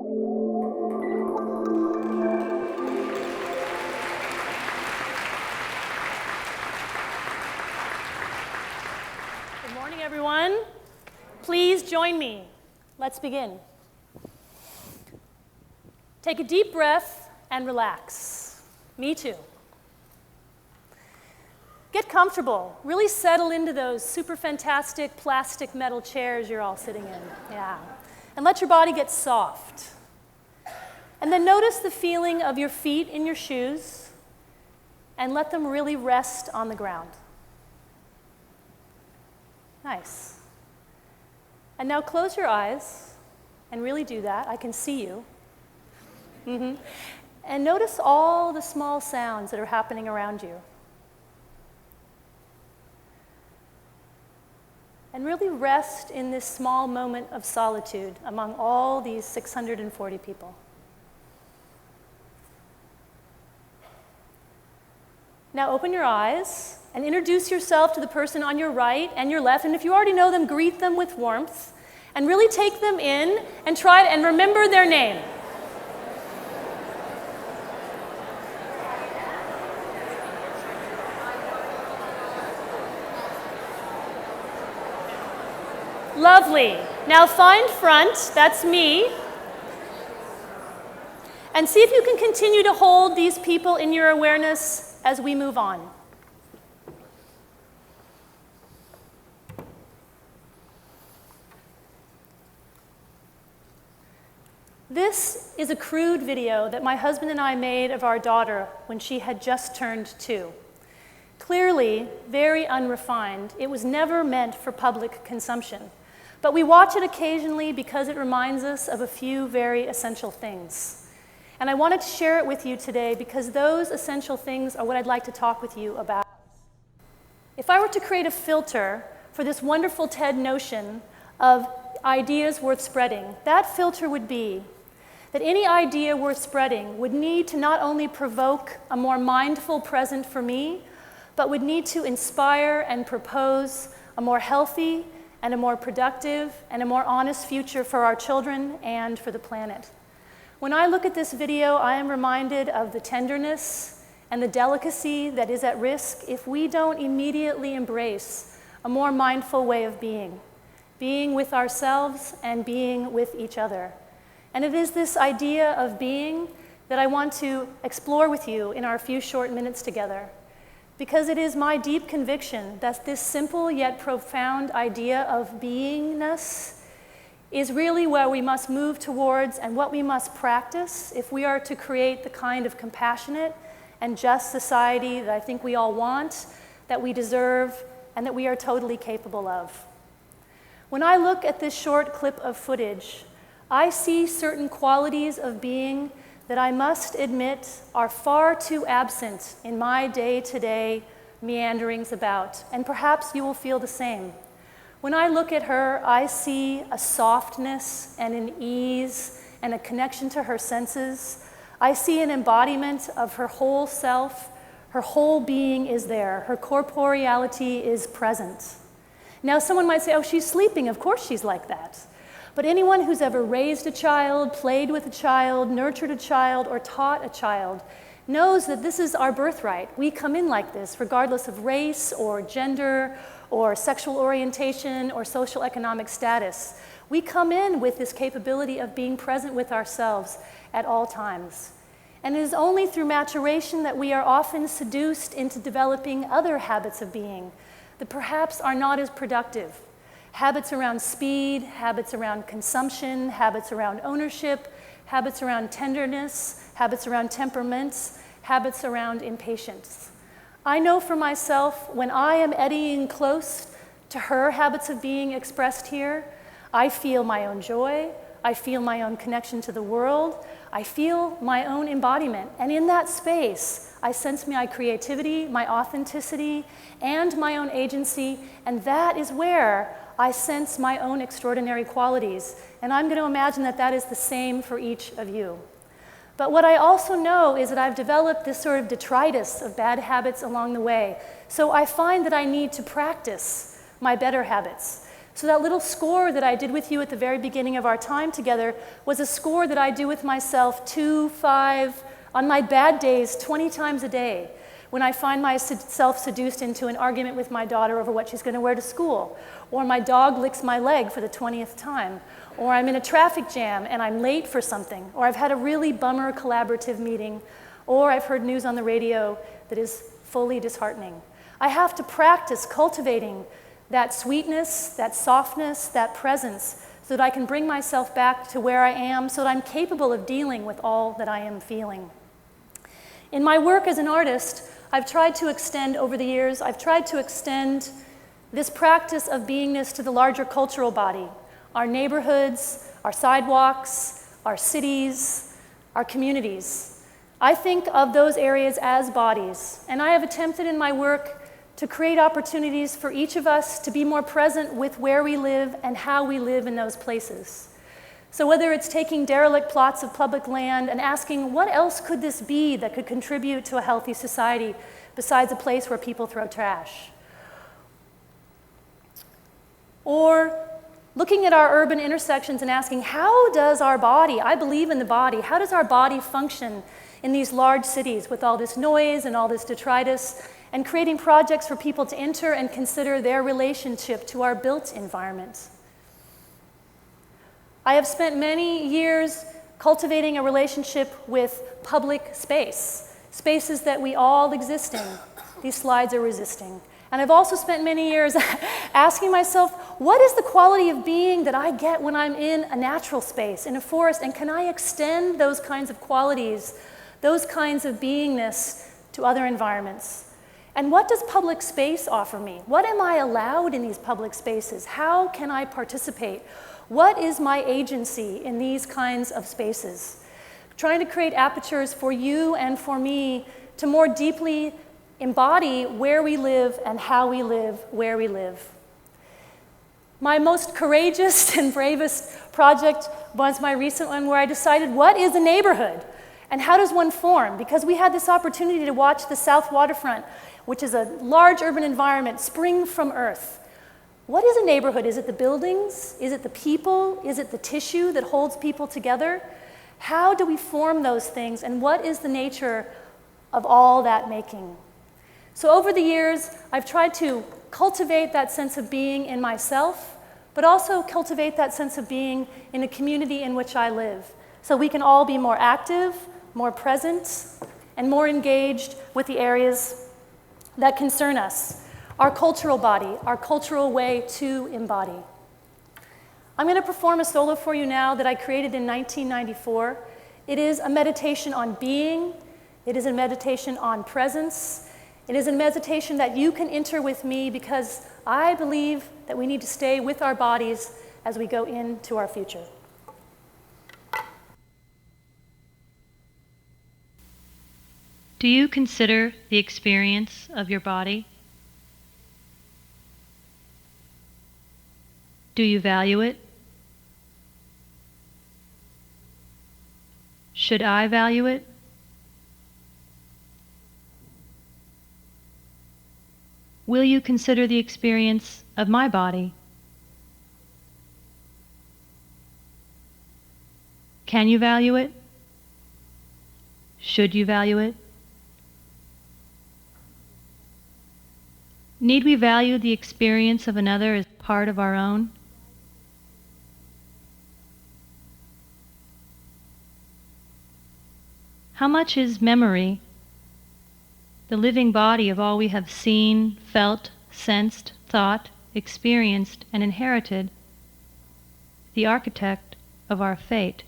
Good morning, everyone. Please join me. Let's begin. Take a deep breath and relax. Me too. Get comfortable. Really settle into those super fantastic plastic metal chairs you're all sitting in. Yeah. And let your body get soft. And then notice the feeling of your feet in your shoes and let them really rest on the ground. Nice. And now close your eyes and really do that. I can see you. And notice all the small sounds that are happening around you. And really rest in this small moment of solitude among all these 640 people. Now open your eyes and introduce yourself to the person on your right and your left. And if you already know them, greet them with warmth. And really take them in and try and remember their name. Lovely. Now find front, that's me. And see if you can continue to hold these people in your awareness as we move on. This is a crude video that my husband and I made of our daughter when she had just turned 2. Clearly, very unrefined. It was never meant for public consumption. But we watch it occasionally because it reminds us of a few very essential things. And I wanted to share it with you today because those essential things are what I'd like to talk with you about. If I were to create a filter for this wonderful TED notion of ideas worth spreading, that filter would be that any idea worth spreading would need to not only provoke a more mindful present for me, but would need to inspire and propose a more healthy and a more productive and a more honest future for our children and for the planet. When I look at this video, I am reminded of the tenderness and the delicacy that is at risk if we don't immediately embrace a more mindful way of being with ourselves and being with each other. And it is this idea of being that I want to explore with you in our few short minutes together. Because it is my deep conviction that this simple yet profound idea of beingness is really where we must move towards and what we must practice if we are to create the kind of compassionate and just society that I think we all want, that we deserve, and that we are totally capable of. When I look at this short clip of footage, I see certain qualities of being that I must admit are far too absent in my day-to-day meanderings about, and perhaps you will feel the same. When I look at her, I see a softness and an ease and a connection to her senses. I see an embodiment of her whole self. Her whole being is there. Her corporeality is present. Now, someone might say, oh, she's sleeping. Of course she's like that. But anyone who's ever raised a child, played with a child, nurtured a child, or taught a child knows that this is our birthright. We come in like this, regardless of race or gender or sexual orientation or social economic status. We come in with this capability of being present with ourselves at all times. And it is only through maturation that we are often seduced into developing other habits of being that perhaps are not as productive. Habits around speed, habits around consumption, habits around ownership, habits around tenderness, habits around temperaments, habits around impatience. I know for myself, when I am eddying close to her habits of being expressed here, I feel my own joy, I feel my own connection to the world, I feel my own embodiment. And in that space, I sense my creativity, my authenticity, and my own agency, and that is where I sense my own extraordinary qualities. And I'm going to imagine that that is the same for each of you. But what I also know is that I've developed this sort of detritus of bad habits along the way. So I find that I need to practice my better habits. So that little score that I did with you at the very beginning of our time together was a score that I do with myself 2, 5, on my bad days, 20 times a day, when I find myself seduced into an argument with my daughter over what she's going to wear to school, or my dog licks my leg for the 20th time, or I'm in a traffic jam and I'm late for something, or I've had a really bummer collaborative meeting, or I've heard news on the radio that is fully disheartening. I have to practice cultivating that sweetness, that softness, that presence, so that I can bring myself back to where I am, so that I'm capable of dealing with all that I am feeling. In my work as an artist, I've tried to extend, over the years, I've tried to extend this practice of beingness to the larger cultural body, our neighborhoods, our sidewalks, our cities, our communities. I think of those areas as bodies, and I have attempted in my work to create opportunities for each of us to be more present with where we live and how we live in those places. So whether it's taking derelict plots of public land and asking, what else could this be that could contribute to a healthy society besides a place where people throw trash? Or looking at our urban intersections and asking, how does our body, I believe in the body, how does our body function in these large cities with all this noise and all this detritus, and creating projects for people to enter and consider their relationship to our built environment. I have spent many years cultivating a relationship with public space, spaces that we all exist in. These slides are resisting. And I've also spent many years asking myself, what is the quality of being that I get when I'm in a natural space, in a forest, and can I extend those kinds of qualities, those kinds of beingness to other environments? And what does public space offer me? What am I allowed in these public spaces? How can I participate? What is my agency in these kinds of spaces? Trying to create apertures for you and for me to more deeply embody where we live and how we live where we live. My most courageous and bravest project was my recent one where I decided, what is a neighborhood? And how does one form? Because we had this opportunity to watch the South Waterfront, which is a large urban environment, spring from earth. What is a neighborhood? Is it the buildings? Is it the people? Is it the tissue that holds people together? How do we form those things, and what is the nature of all that making? So over the years, I've tried to cultivate that sense of being in myself, but also cultivate that sense of being in a community in which I live, so we can all be more active, more present, and more engaged with the areas that concern us, our cultural body, our cultural way to embody. I'm going to perform a solo for you now that I created in 1994. It is a meditation on being. It is a meditation on presence. It is a meditation that you can enter with me, because I believe that we need to stay with our bodies as we go into our future. Do you consider the experience of your body? Do you value it? Should I value it? Will you consider the experience of my body? Can you value it? Should you value it? Need we value the experience of another as part of our own? How much is memory, the living body of all we have seen, felt, sensed, thought, experienced, and inherited, the architect of our fate?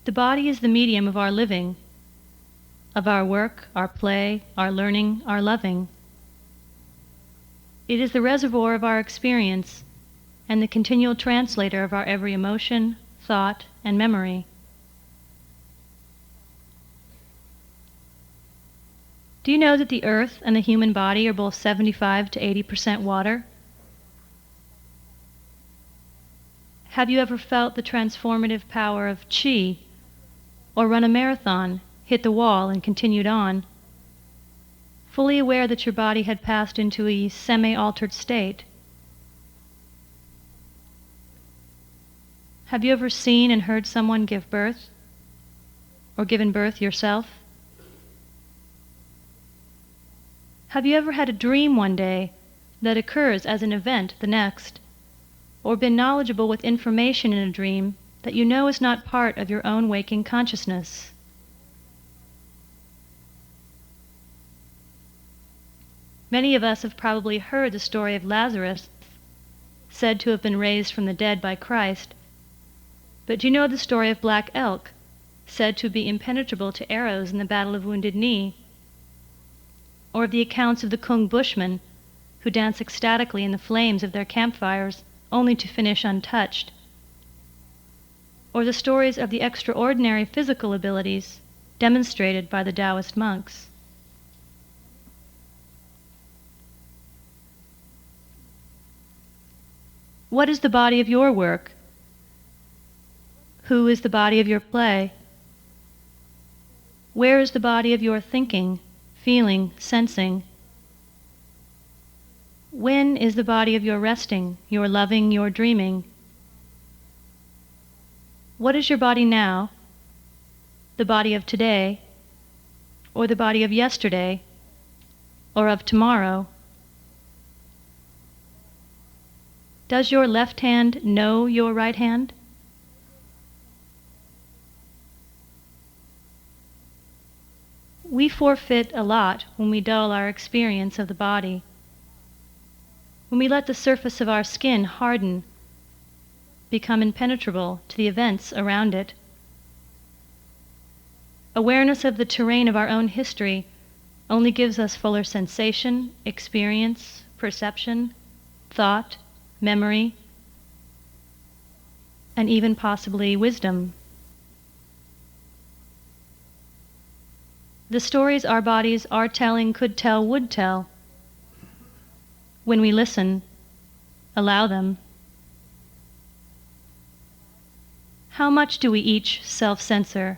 The body is the medium of our living, of our work, our play, our learning, our loving. It is the reservoir of our experience and the continual translator of our every emotion, thought, and memory. Do you know that the earth and the human body are both 75 to 80% water? Have you ever felt the transformative power of qi, or run a marathon hit the wall, and continued on, fully aware that your body had passed into a semi-altered state. Have you ever seen and heard someone give birth, or given birth yourself? Have you ever had a dream one day that occurs as an event the next, or been knowledgeable with information in a dream that you know is not part of your own waking consciousness? Many of us have probably heard the story of Lazarus, said to have been raised from the dead by Christ, but do you know the story of Black Elk, said to be impenetrable to arrows in the Battle of Wounded Knee? Or of the accounts of the Kung Bushmen, who dance ecstatically in the flames of their campfires, only to finish untouched? Or the stories of the extraordinary physical abilities demonstrated by the Taoist monks? What is the body of your work? Who is the body of your play? Where is the body of your thinking, feeling, sensing? When is the body of your resting, your loving, your dreaming? What is your body now? The body of today, or the body of yesterday, or of tomorrow? Does your left hand know your right hand? We forfeit a lot when we dull our experience of the body, when we let the surface of our skin harden, become impenetrable to the events around it. Awareness of the terrain of our own history only gives us fuller sensation, experience, perception, thought, memory, and even possibly wisdom. The stories our bodies are telling, could tell, would tell, when we listen, allow them. How much do we each self-censor?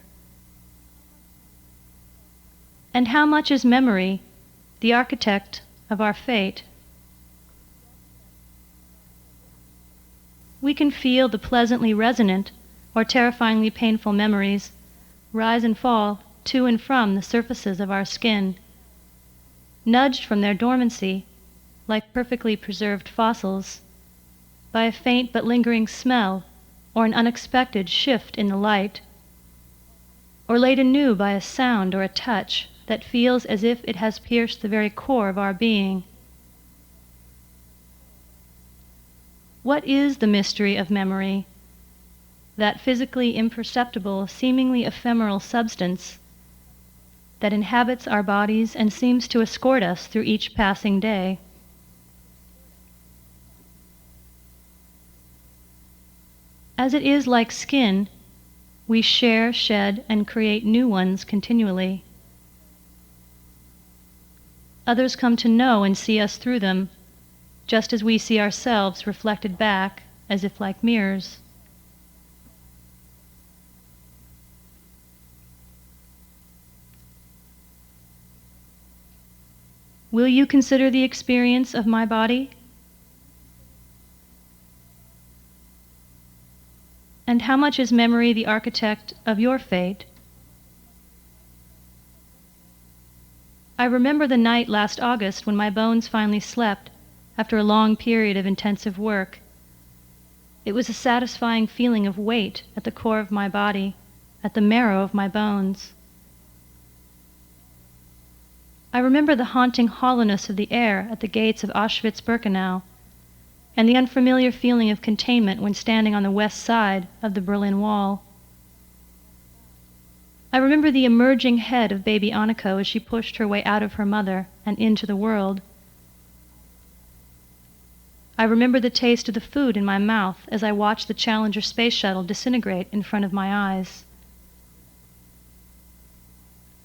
And how much is memory the architect of our fate? We can feel the pleasantly resonant or terrifyingly painful memories rise and fall to and from the surfaces of our skin, nudged from their dormancy, like perfectly preserved fossils, by a faint but lingering smell or an unexpected shift in the light, or laid anew by a sound or a touch that feels as if it has pierced the very core of our being. What is the mystery of memory? That physically imperceptible, seemingly ephemeral substance that inhabits our bodies and seems to escort us through each passing day. As it is like skin, we share, shed, and create new ones continually. Others come to know and see us through them, just as we see ourselves reflected back as if like mirrors. Will you consider the experience of my body? And how much is memory the architect of your fate? I remember the night last August when my bones finally slept after a long period of intensive work. It was a satisfying feeling of weight at the core of my body, at the marrow of my bones. I remember the haunting hollowness of the air at the gates of Auschwitz-Birkenau, and the unfamiliar feeling of containment when standing on the west side of the Berlin Wall. I remember the emerging head of baby Aniko as she pushed her way out of her mother and into the world. I remember the taste of the food in my mouth as I watched the Challenger space shuttle disintegrate in front of my eyes.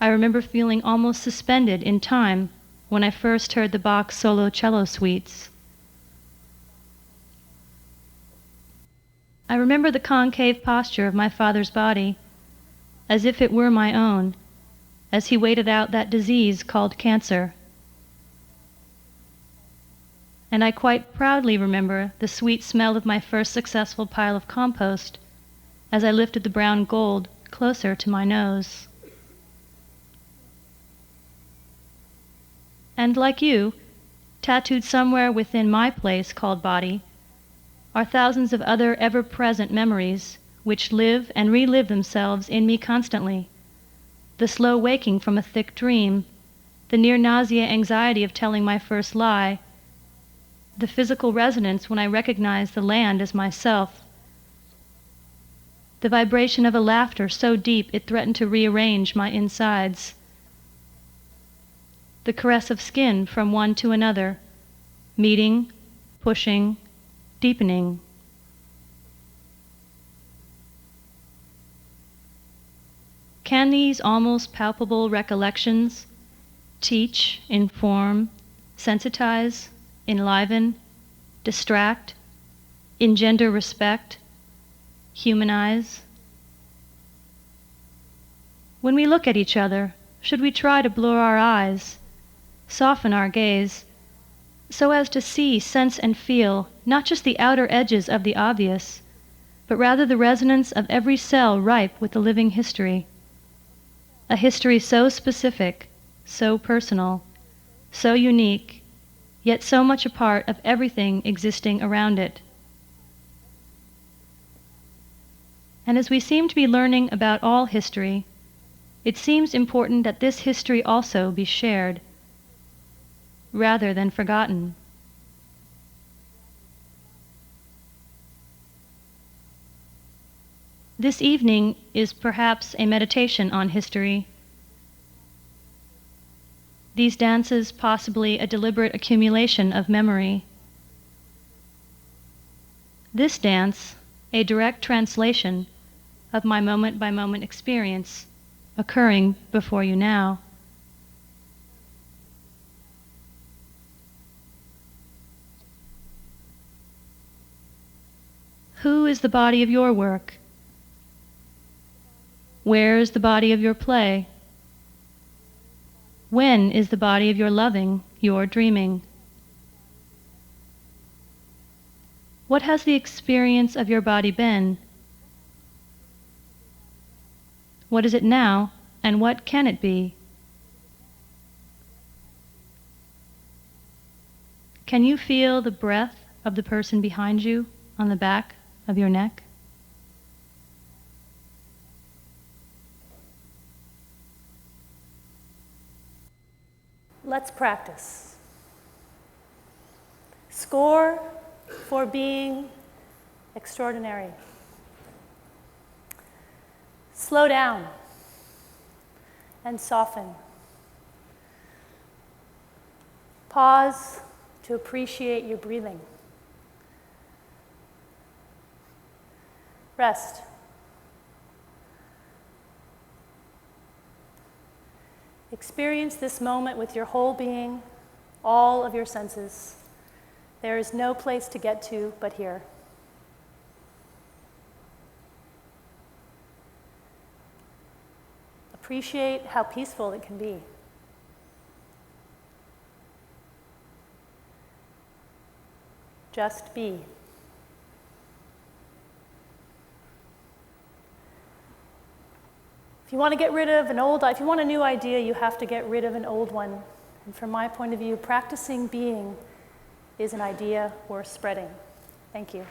I remember feeling almost suspended in time when I first heard the Bach solo cello suites. I remember the concave posture of my father's body, as if it were my own, as he waited out that disease called cancer. And I quite proudly remember the sweet smell of my first successful pile of compost as I lifted the brown gold closer to my nose. And like you, tattooed somewhere within my place called body, are thousands of other ever-present memories which live and relive themselves in me constantly. The slow waking from a thick dream, the near-nausea anxiety of telling my first lie, the physical resonance when I recognize the land as myself, the vibration of a laughter so deep it threatened to rearrange my insides, the caress of skin from one to another, meeting, pushing, deepening. Can these almost palpable recollections teach, inform, sensitize, enliven, distract, engender respect, humanize? When we look at each other, should we try to blur our eyes, soften our gaze, so as to see, sense, and feel not just the outer edges of the obvious, but rather the resonance of every cell ripe with the living history, a history so specific, so personal, so unique, yet so much a part of everything existing around it. And as we seem to be learning about all history, it seems important that this history also be shared, rather than forgotten. This evening is perhaps a meditation on history. These dances possibly a deliberate accumulation of memory. This dance, a direct translation of my moment-by-moment experience occurring before you now. Who is the body of your work? Where is the body of your play? When is the body of your loving, your dreaming? What has the experience of your body been? What is it now, and what can it be? Can you feel the breath of the person behind you on the back of your neck? Let's practice. Score for being extraordinary. Slow down and soften. Pause to appreciate your breathing. Rest. Experience this moment with your whole being, all of your senses. There is no place to get to but here. Appreciate how peaceful it can be. Just be. If you want to get rid of if you want a new idea, you have to get rid of an old one. And from my point of view, practicing being is an idea worth spreading. Thank you.